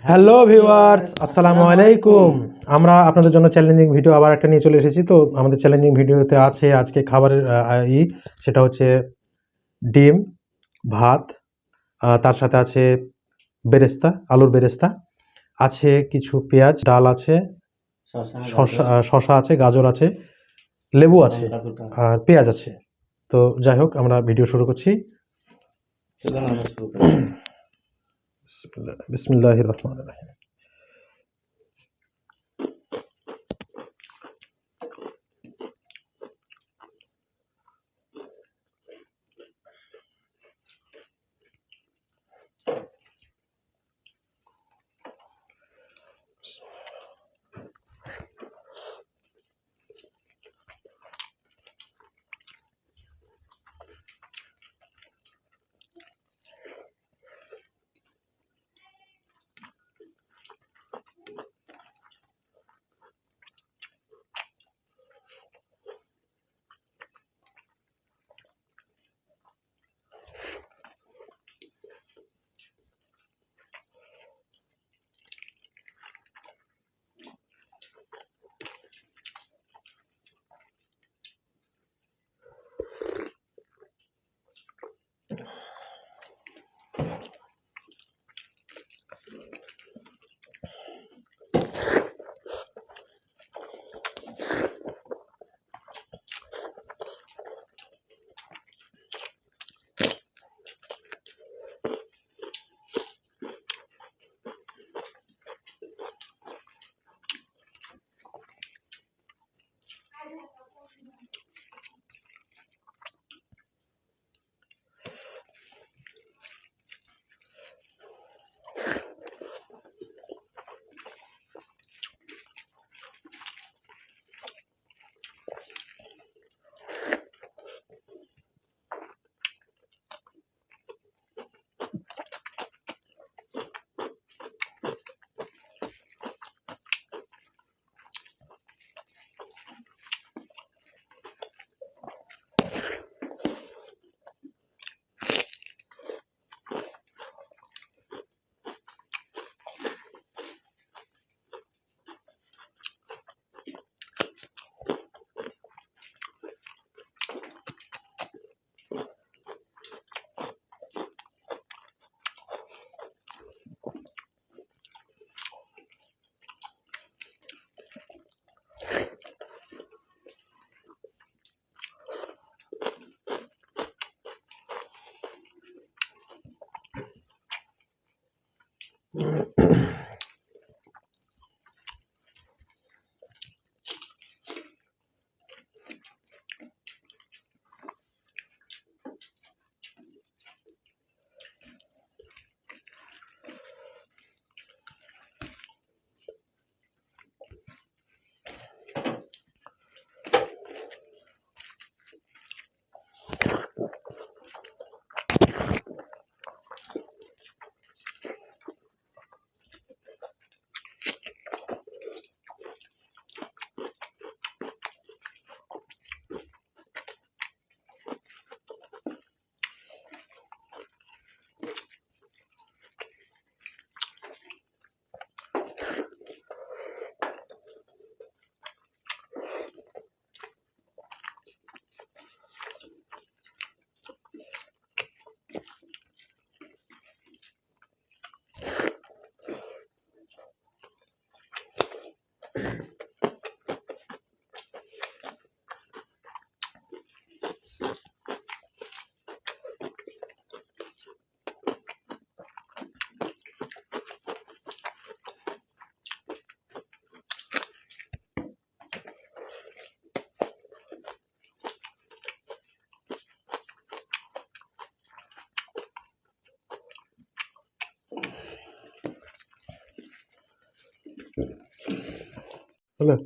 Hello viewers, আসসালামু আলাইকুম। আমরা আপনাদের জন্য চ্যালেঞ্জিং ভিডিও আবার একটা নিয়ে চলে এসেছি। তো আমাদের চ্যালেঞ্জিং ভিডিওতে আছে আজকে খাবারের সেটা হচ্ছে ডিম, ভাত, তার সাথে আছে বেরেস্তা, আলুর বেরেস্তা, আছে কিছু পেঁয়াজ, ডাল আছে, শশা আছে, গাজর আছে, লেবু আছে, আর পেঁয়াজ আছে। তো যাই হোক, আমরা ভিডিও শুরু করছি। বিসমিল্লাহির রহমানির রহিম। হলো?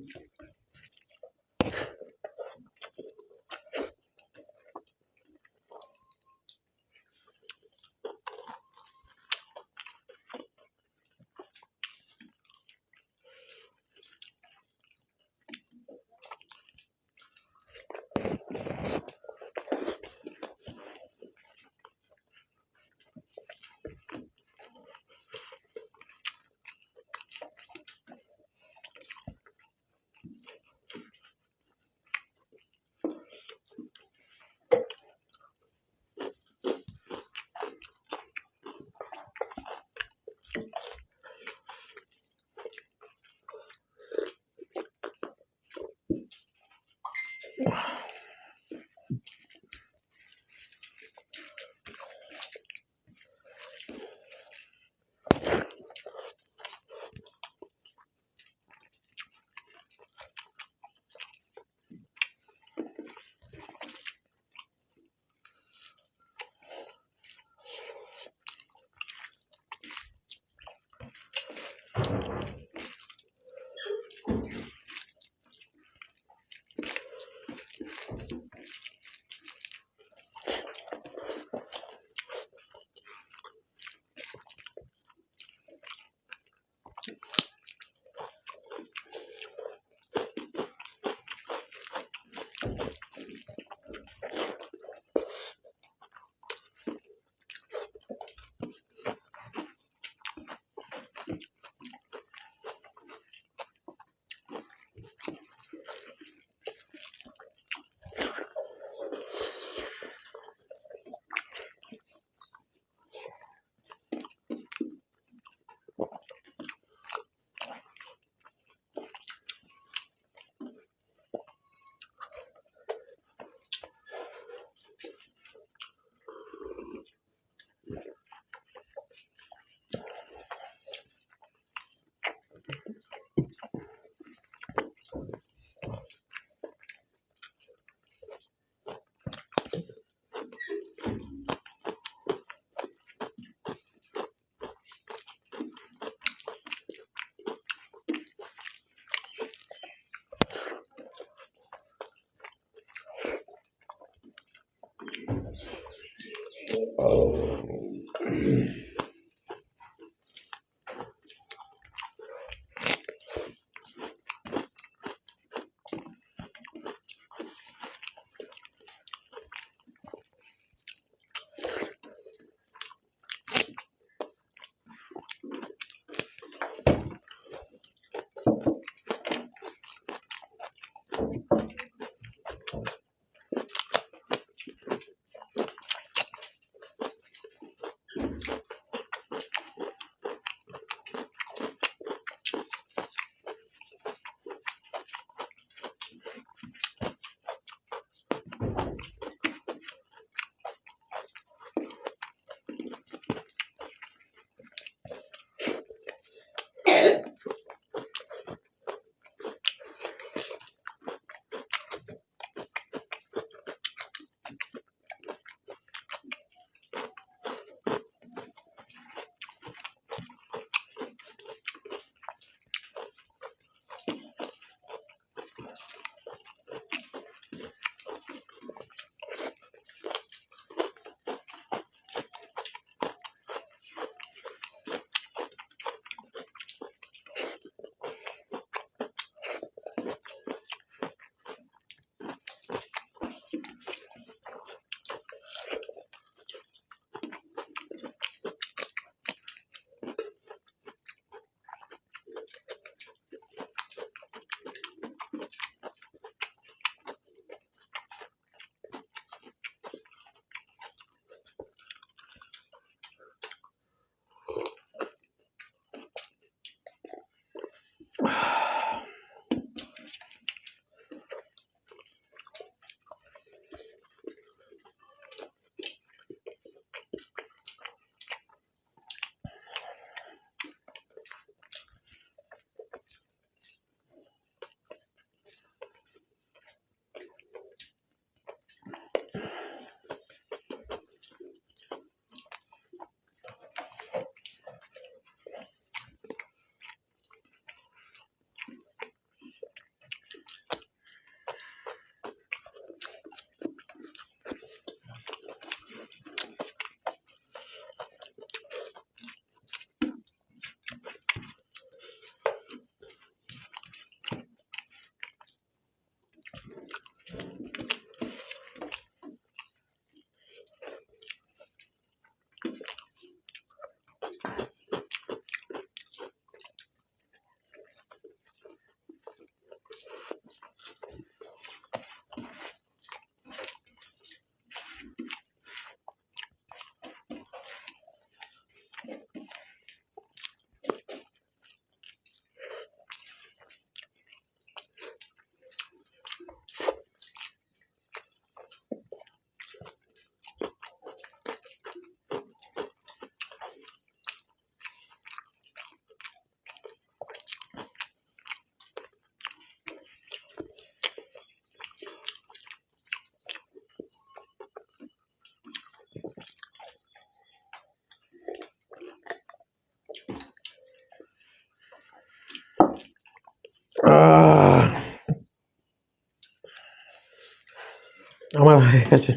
আমার হয়ে গেছে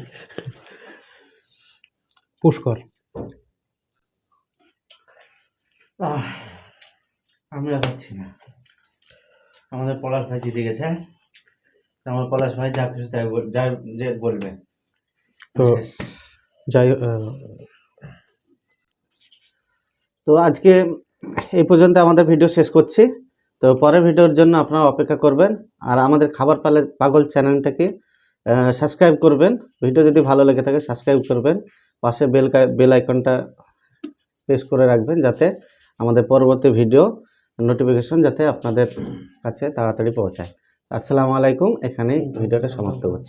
পুষ্কর। আমি আর পাচ্ছি না, আমাদের পলাশ ভাই জিতে গেছে। আমার পলাশ ভাই যা খুশি তাই যা যে বলবে। তো যাই তো আজকে এই পর্যন্ত আমাদের ভিডিও শেষ করছি। তো পরের ভিডিওর জন্য আপনারা অপেক্ষা করবেন, আর আমাদের খাবার পাগল চ্যানেলটাকে সাবস্ক্রাইব করবেন। ভিডিও যদি ভালো লেগে থাকে সাবস্ক্রাইব করবেন, পাশে বেল আইকনটা প্রেস করে রাখবেন, যাতে আমাদের পরবর্তী ভিডিও নোটিফিকেশন যাতে আপনাদের কাছে তাড়াতাড়ি পৌঁছায়। আসসালামু আলাইকুম, এখানেই ভিডিওটা সমাপ্ত করছি।